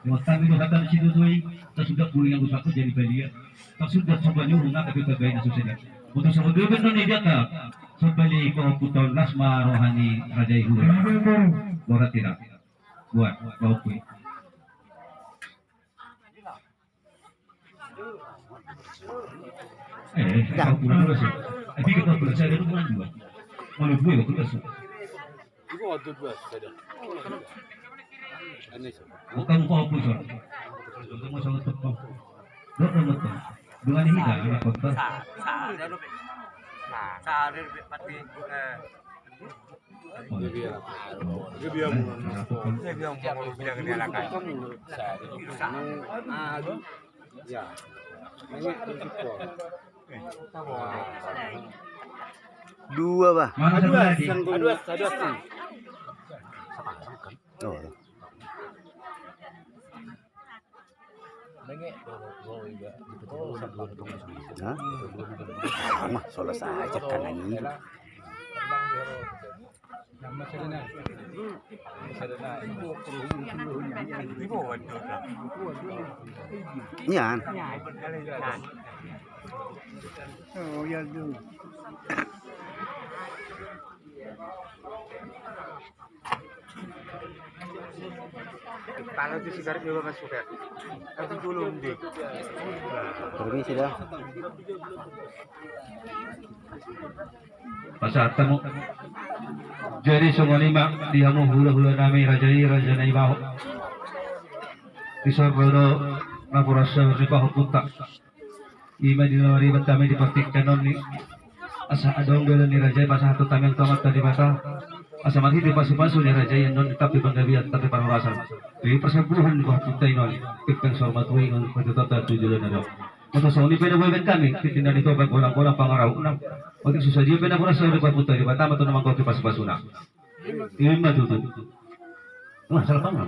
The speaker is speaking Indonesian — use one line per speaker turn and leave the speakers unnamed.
Waktu itu kata di situ tuh, tak sudah pulang yang usaha jadi dia, tak sudah coba nyuruh nak tapi kagak susah. Untuk sama dua benar nih dia tak, sebalik kau putar lasma rohani raja ibu. Borat tidak, buat kau pun. Kau pulang dulu sih. Tapi kita pulang saya dulu pulang dua. Malu gue waktu itu.
Iku ada dua saja.
Bukan kau pun sor. Kamu sangat tepat. Lo kamu tuh. Dengan ini dah anak kota.
Dua, Bah.
Mana satu lagi?
Oh. Hah? Mah selesai cekan ini. Yan. Oh, ya dulu.
Kalau di sigaret juga masuk ya. Tapi dulu di.
Permisi dah.
Pasal temu. Jadi semua lima dia mau hula-hula nami raja naibaho. Kisah bodo napurasa ribaho punta. Ima dinawari batami dipatik kanon ni asa adong galan ni raja pasal satu tamang tamat tadi mata. Asa mati di pasu-pasu ni raja yang non tapi penggabian tapi panurasan. Di persepuluhan buah punta inoli. Ikang sormat wingon pada tata tujuan ada. Untuk sauni pena buat kami, kita itu bag bolang-bolang pangarau enam. Untuk susah dia pena pura sauri buat putar di batama tu nama kau kipas pasuna. Ini mah tu. Wah, salah panggang.